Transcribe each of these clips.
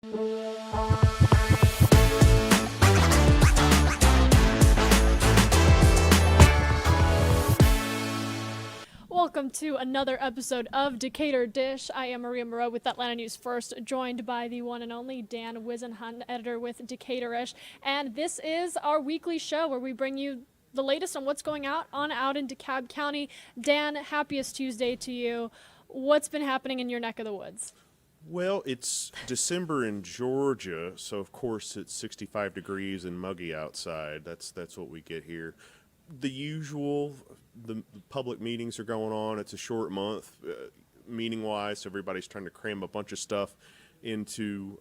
Welcome to another episode of Decatur Dish. I am Maria Moreau with Atlanta News First, joined by the one and only Dan Wisenhunt, editor with Decaturish. And this is our weekly show where we bring you the latest on what's going out in DeKalb County. Dan, happiest Tuesday to you. What's been happening in your neck of the woods? Well, it's December in Georgia, so of course it's 65 degrees and muggy outside. That's what we get here. The usual, the public meetings are going on. It's a short month, meeting-wise, so everybody's trying to cram a bunch of stuff into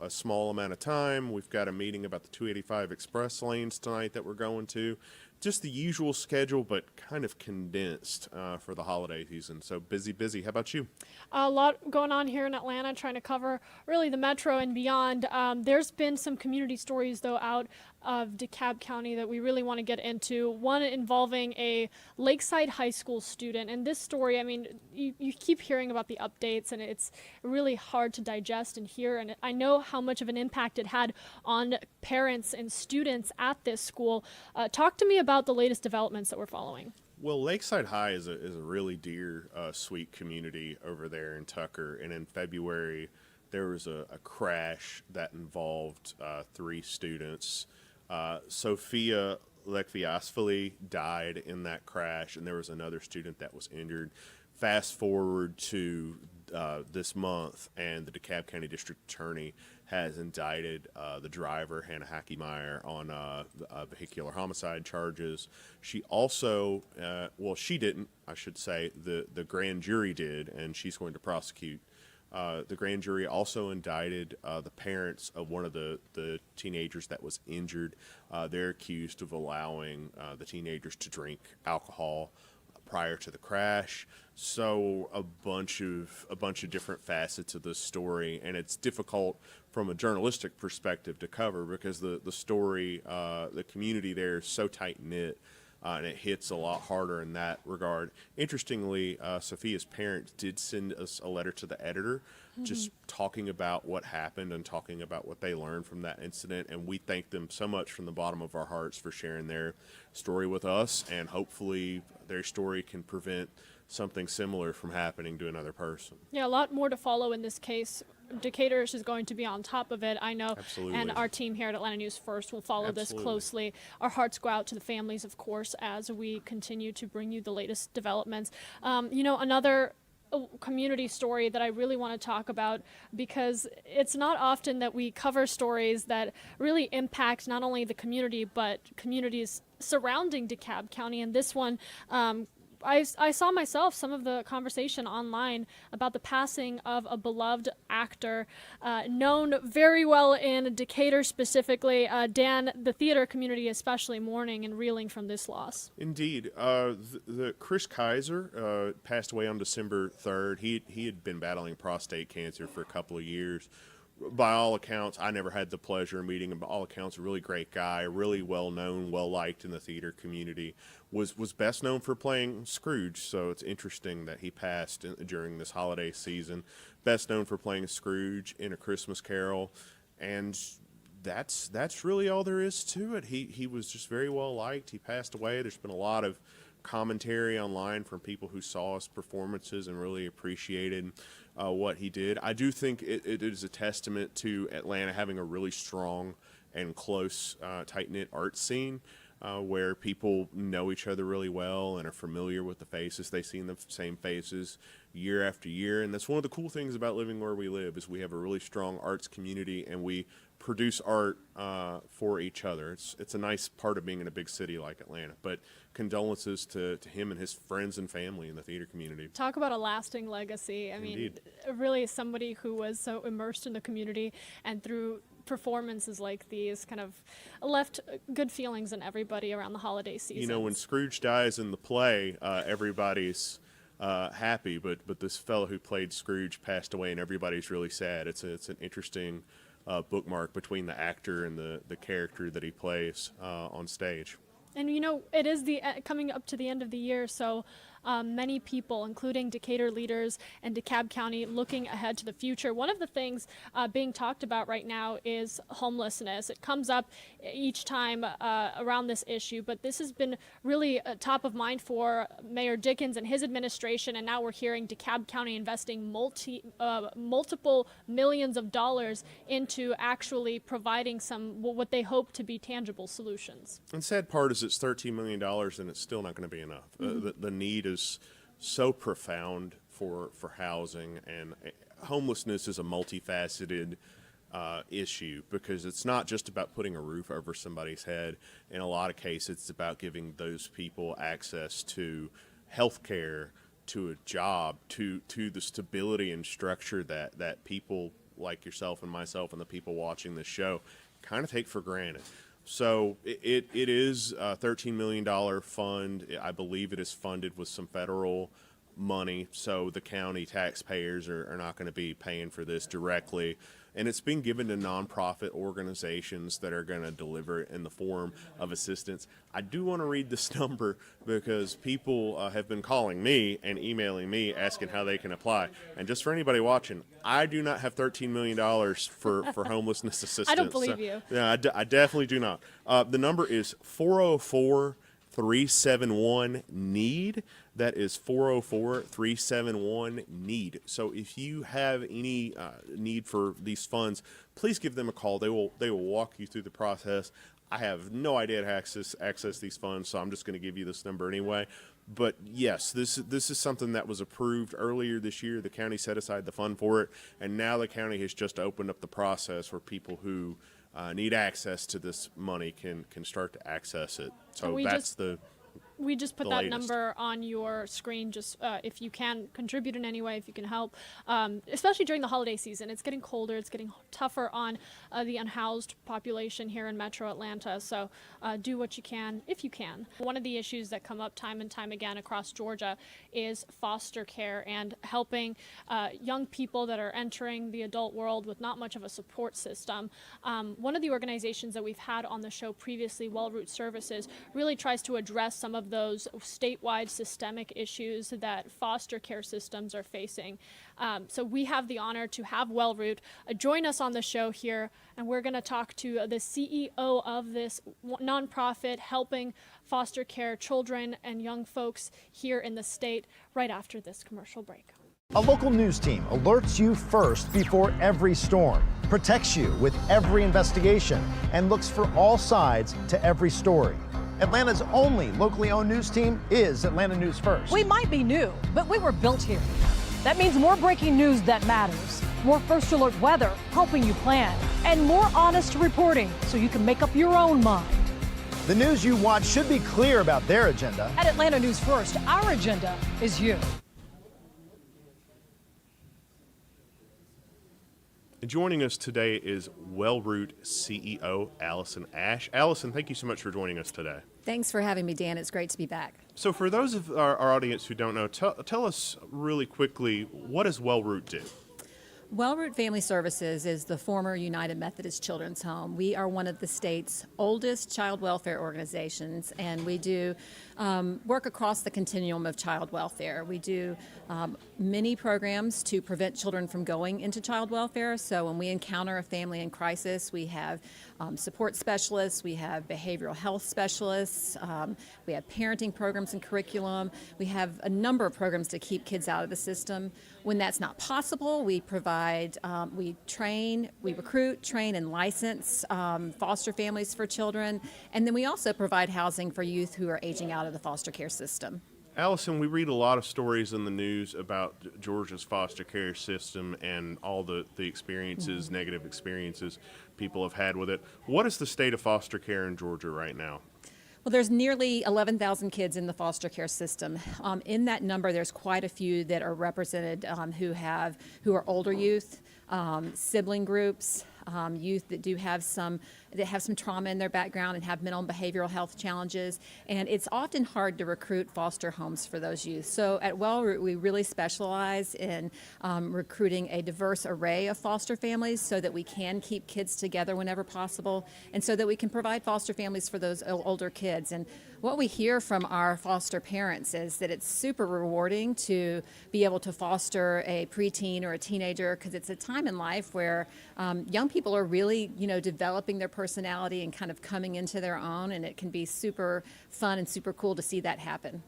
a small amount of time. We've got a meeting about the 285 express lanes tonight that we're going to. Just the usual schedule, but kind of condensed for the holiday season. So busy. How about you? A lot going on here in Atlanta, trying to cover really the metro and beyond. There's been some community stories, though, out of DeKalb County that we really want to get into. One involving a Lakeside High School student. And this story, I mean, you keep hearing about the updates, and it's really hard to digest and hear. And I know how much of an impact it had on parents and students at this school. Talk to me about the latest developments that we're following. Well, Lakeside High is a really dear, sweet community over there in Tucker. And in February, there was a crash that involved 3 students. Sophia Lekviasvili died in that crash, and there was another student that was injured. Fast forward to this month, and the DeKalb County District Attorney has indicted the driver, Hannah Hackemeyer, on vehicular homicide charges. She also, she didn't, I should say, the grand jury did, and she's going to prosecute. The grand jury also indicted the parents of one of the teenagers that was injured. They're accused of allowing the teenagers to drink alcohol prior to the crash. So a bunch of different facets of this story, and it's difficult from a journalistic perspective to cover because the story, the community there is so tight knit. And it hits a lot harder in that regard. Interestingly, Sophia's parents did send us a letter to the editor just talking about what happened and talking about what they learned from that incident. And we thank them so much from the bottom of our hearts for sharing their story with us. And hopefully their story can prevent something similar from happening to another person. Yeah, a lot more to follow in this case. Decaturish is going to be on top of it, I know. Absolutely. And our team here at Atlanta News First will follow Absolutely. this closely. Our hearts go out to the families, of course, as we continue to bring you the latest developments. Another community story that I really want to talk about, because it's not often that we cover stories that really impact not only the community, but communities surrounding DeKalb County. And this one, I saw myself some of the conversation online about the passing of a beloved actor, known very well in Decatur specifically. Dan, the theater community especially mourning and reeling from this loss. Indeed. The Chris Kaiser passed away on December 3rd. He had been battling prostate cancer for a couple of years. By all accounts, I never had the pleasure of meeting him. By all accounts, a really great guy, really well-known, well-liked in the theater community, was best known for playing Scrooge, so it's interesting that he passed during this holiday season. Best known for playing Scrooge in A Christmas Carol, and that's really all there is to it. He was just very well-liked. He passed away. There's been a lot of commentary online from people who saw his performances and really appreciated what he did. I do think it is a testament to Atlanta having a really strong and close, tight-knit art scene where people know each other really well and are familiar with the faces. They see the same faces year after year, and that's one of the cool things about living where we live is we have a really strong arts community, and we produce art for each other. It's a nice part of being in a big city like Atlanta. But condolences to him and his friends and family in the theater community. Talk about a lasting legacy. I mean, really somebody who was so immersed in the community and through performances like these kind of left good feelings in everybody around the holiday season. You know, when Scrooge dies in the play, everybody's happy, but this fellow who played Scrooge passed away, and everybody's really sad. It's an interesting bookmark between the actor and the character that he plays on stage. And you know, it is the coming up to the end of the year, so many people, including Decatur leaders and DeKalb County, looking ahead to the future. One of the things being talked about right now is homelessness. It comes up each time around this issue, but this has been really top of mind for Mayor Dickens and his administration, and now we're hearing DeKalb County investing multiple millions of dollars into actually providing some what they hope to be tangible solutions. And sad part is it's $13 million and it's still not going to be enough. The need is so profound for housing, and homelessness is a multifaceted issue, because it's not just about putting a roof over somebody's head. In a lot of cases, it's about giving those people access to health care, to a job, to the stability and structure that people like yourself and myself and the people watching this show kind of take for granted. So it is a $13 million fund. I believe it is funded with some federal money, so the county taxpayers are not going to be paying for this directly. And it's being given to nonprofit organizations that are going to deliver it in the form of assistance. I do want to read this number because people have been calling me and emailing me asking how they can apply. And just for anybody watching, I do not have $13 million for homelessness assistance. I don't believe you. Yeah, I definitely do not. The number is 404-371-NEED. That is 404-371-NEED. So if you have any need for these funds, please give them a call. They will walk you through the process. I have no idea how to access these funds, so I'm just going to give you this number anyway. But yes, this is something that was approved earlier this year. The county set aside the fund for it, and now the county has just opened up the process where people who need access to this money can start to access it. So we just put the that latest number on your screen, just if you can contribute in any way, if you can help, especially during the holiday season. It's getting colder, it's getting tougher on the unhoused population here in Metro Atlanta, so do what you can, if you can. One of the issues that come up time and time again across Georgia is foster care and helping young people that are entering the adult world with not much of a support system. One of the organizations that we've had on the show previously, Wellroot Services, really tries to address some of those statewide systemic issues that foster care systems are facing. So we have the honor to have Wellroot join us on the show here, and we're going to talk to the CEO of this nonprofit helping foster care children and young folks here in the state right after this commercial break. A local news team alerts you first before every storm, protects you with every investigation, and looks for all sides to every story. Atlanta's only locally owned news team is Atlanta News First. We might be new, but we were built here. That means more breaking news that matters, more first alert weather helping you plan, and more honest reporting so you can make up your own mind. The news you watch should be clear about their agenda. At Atlanta News First, our agenda is you. Joining us today is Wellroot CEO Allison Ash. Allison, thank you so much for joining us today. Thanks for having me, Dan. It's great to be back. So for those of our audience who don't know, tell us really quickly, what does Wellroot do? Wellroot Family Services is the former United Methodist Children's Home. We are one of the state's oldest child welfare organizations, and we do work across the continuum of child welfare. We do many programs to prevent children from going into child welfare. So when we encounter a family in crisis, we have support specialists, we have behavioral health specialists, we have parenting programs and curriculum. We have a number of programs to keep kids out of the system. When that's not possible, we provide, we recruit, train, and license foster families for children. And then we also provide housing for youth who are aging out of the foster care system. Allison, we read a lot of stories in the news about Georgia's foster care system and all the experiences, negative experiences people have had with it. What is the state of foster care in Georgia right now? Well, there's nearly 11,000 kids in the foster care system. In that number, there's quite a few that are represented who are older youth, sibling groups, youth that have some trauma in their background and have mental and behavioral health challenges. And it's often hard to recruit foster homes for those youth. So at Wellroot, we really specialize in recruiting a diverse array of foster families so that we can keep kids together whenever possible, and so that we can provide foster families for those older kids. And what we hear from our foster parents is that it's super rewarding to be able to foster a preteen or a teenager, because it's a time in life where young people are really, developing their personality and kind of coming into their own, and it can be super fun and super cool to see that happen.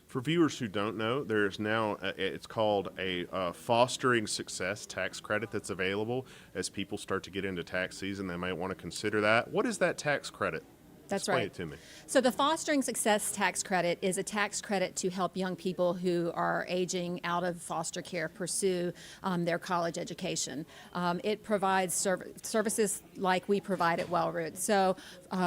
For viewers who don't know, there's now, it's called a fostering success tax credit that's available. As people start to get into tax season, they might want to consider that. What is that tax credit? That's Explain right. it to me. So the Fostering Success Tax Credit is a tax credit to help young people who are aging out of foster care pursue their college education. It provides services like we provide at Wellroot. So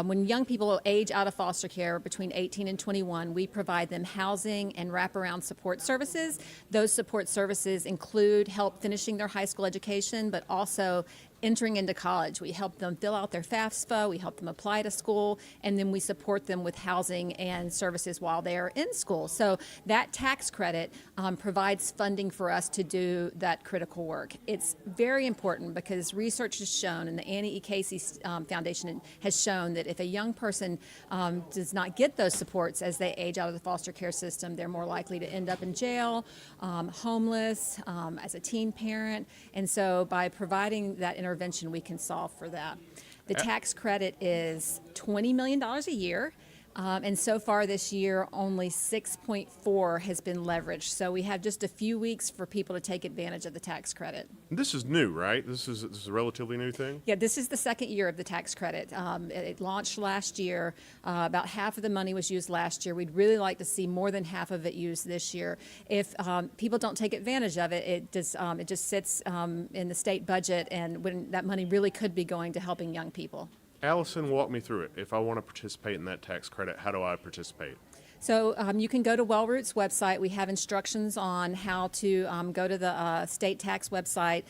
when young people age out of foster care between 18 and 21, we provide them housing and wraparound support services. Those support services include help finishing their high school education, but also entering into college. We help them fill out their FAFSA, we help them apply to school, and then we support them with housing and services while they're in school. So that tax credit provides funding for us to do that critical work. It's very important because research has shown, and the Annie E. Casey Foundation has shown, that if a young person does not get those supports as they age out of the foster care system, they're more likely to end up in jail, homeless, as a teen parent. And so by providing that intervention, we can solve for that. The tax credit is $20 million a year. And so far this year, only 6.4 has been leveraged. So we have just a few weeks for people to take advantage of the tax credit. This is new, right? This is a relatively new thing? Yeah, this is the second year of the tax credit. It launched last year. About half of the money was used last year. We'd really like to see more than half of it used this year. If people don't take advantage of it, it just sits in the state budget, and when that money really could be going to helping young people. Allison, walk me through it. If I want to participate in that tax credit, how do I participate? So you can go to Wellroot's website. We have instructions on how to go to the state tax website.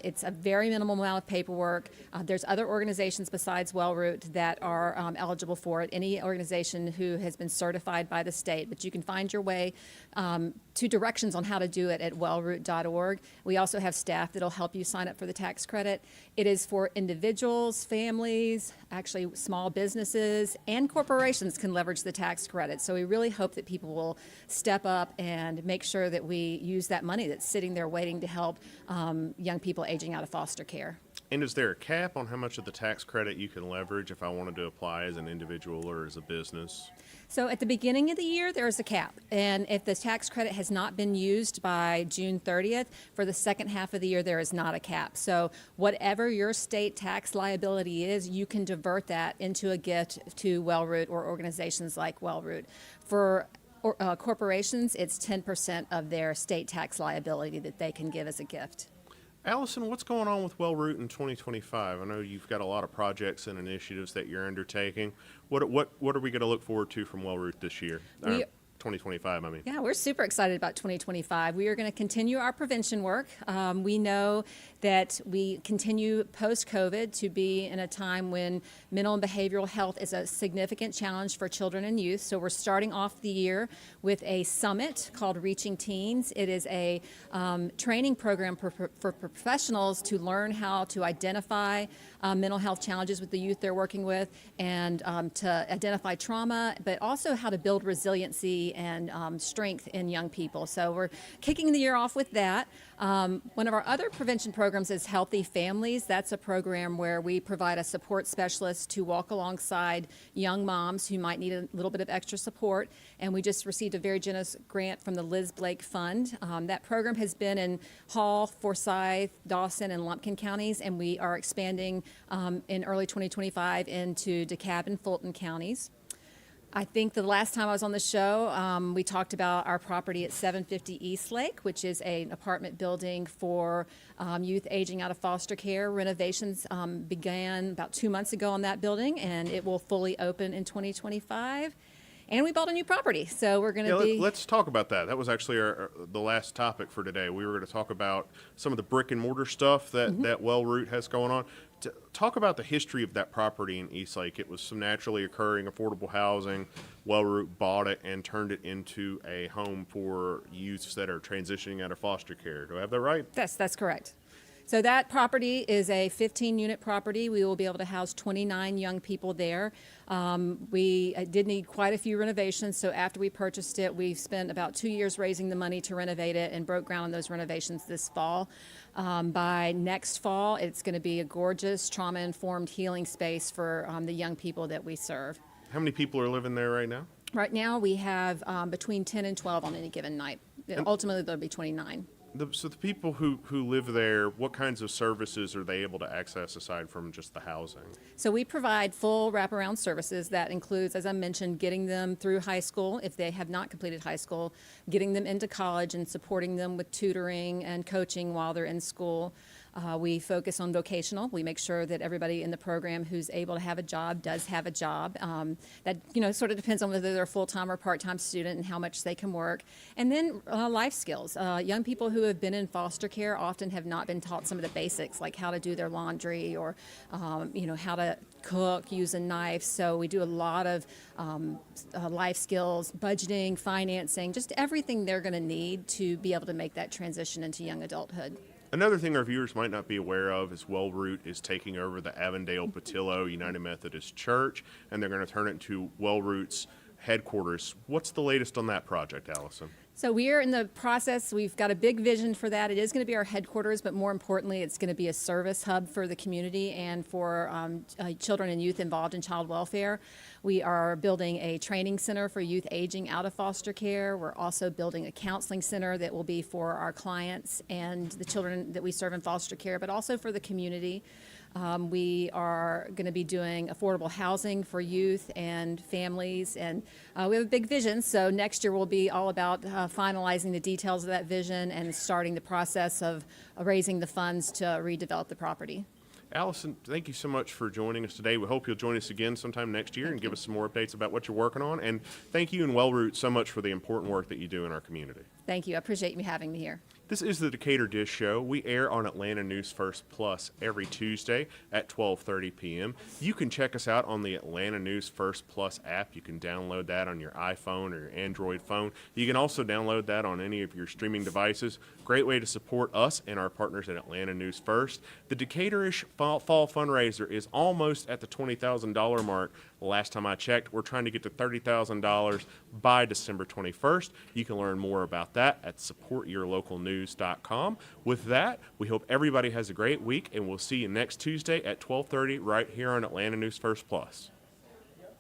It's a very minimal amount of paperwork. There's other organizations besides Wellroot that are eligible for it, any organization who has been certified by the state. But you can find your way to directions on how to do it at wellroot.org. We also have staff that'll help you sign up for the tax credit. It is for individuals, families, actually small businesses, and corporations can leverage the tax credit. So we really hope that people will step up and make sure that we use that money that's sitting there waiting to help young people aging out of foster care. And is there a cap on how much of the tax credit you can leverage if I wanted to apply as an individual or as a business? So at the beginning of the year, there is a cap. And if the tax credit has not been used by June 30th, for the second half of the year, there is not a cap. So whatever your state tax liability is, you can divert that into a gift to Wellroot or organizations like Wellroot. For corporations, it's 10% of their state tax liability that they can give as a gift. Allison, what's going on with Wellroot in 2025? I know you've got a lot of projects and initiatives that you're undertaking. What are we going to look forward to from Wellroot this year? 2025, I mean. Yeah, we're super excited about 2025. We are going to continue our prevention work. We know that we continue post-COVID to be in a time when mental and behavioral health is a significant challenge for children and youth. So we're starting off the year with a summit called Reaching Teens. It is a training program for professionals to learn how to identify mental health challenges with the youth they're working with, and to identify trauma, but also how to build resiliency and strength in young people. So we're kicking the year off with that. One of our other prevention programs is Healthy Families. That's a program where we provide a support specialist to walk alongside young moms who might need a little bit of extra support. And we just received a very generous grant from the Liz Blake Fund. That program has been in Hall, Forsyth, Dawson, and Lumpkin counties, and we are expanding in early 2025 into DeKalb and Fulton counties. I think the last time I was on the show, we talked about our property at 750 East Lake, which is an apartment building for youth aging out of foster care. Renovations began about 2 months ago on that building, and it will fully open in 2025. And we bought a new property, so we're going to be... Let's talk about that. That was actually the last topic for today. We were going to talk about some of the brick and mortar stuff that, that Wellroot has going on. Talk about the history of that property in Eastlake. It was some naturally occurring affordable housing. Wellroot bought it and turned it into a home for youths that are transitioning out of foster care. Do I have that right? That's correct. So that property is a 15-unit property. We will be able to house 29 young people there. We did need quite a few renovations, so after we purchased it, we spent about 2 years raising the money to renovate it and broke ground on those renovations this fall. By next fall, it's going to be a gorgeous trauma-informed healing space for the young people that we serve. How many people are living there right now? Right now, we have between 10 and 12 on any given night. Ultimately, there'll be 29. So the people who live there, what kinds of services are they able to access aside from just the housing? So we provide full wraparound services. That includes, as I mentioned, getting them through high school if they have not completed high school, getting them into college and supporting them with tutoring and coaching while they're in school. We focus on vocational. We make sure that everybody in the program who's able to have a job does have a job. That sort of depends on whether they're a full-time or part-time student and how much they can work. And then life skills. Young people who have been in foster care often have not been taught some of the basics, like how to do their laundry or how to cook, use a knife. So we do a lot of life skills, budgeting, financing, just everything they're going to need to be able to make that transition into young adulthood. Another thing our viewers might not be aware of is Wellroot is taking over the Avondale-Patillo United Methodist Church, and they're going to turn it into Wellroot's headquarters. What's the latest on that project, Allison? So we are in the process. We've got a big vision for that. It is going to be our headquarters, but more importantly, it's going to be a service hub for the community and for children and youth involved in child welfare. We are building a training center for youth aging out of foster care. We're also building a counseling center that will be for our clients and the children that we serve in foster care, but also for the community. We are going to be doing affordable housing for youth and families, and we have a big vision. So next year will be all about finalizing the details of that vision and starting the process of raising the funds to redevelop the property. Allison, thank you so much for joining us today. We hope you'll join us again sometime next year and give us some more updates about what you're working on. And thank you and Wellroot so much for the important work that you do in our community. Thank you. I appreciate you having me here. This is the Decatur Dish Show. We air on Atlanta News First Plus every Tuesday at 12:30 p.m. You can check us out on the Atlanta News First Plus app. You can download that on your iPhone or your Android phone. You can also download that on any of your streaming devices. Great way to support us and our partners at Atlanta News First. The Decaturish Fall fundraiser is almost at the $20,000 mark. Last time I checked, we're trying to get to $30,000 by December 21st. You can learn more about that at supportyourlocalnews.com. With that, we hope everybody has a great week, and we'll see you next Tuesday at 12:30 right here on Atlanta News First Plus.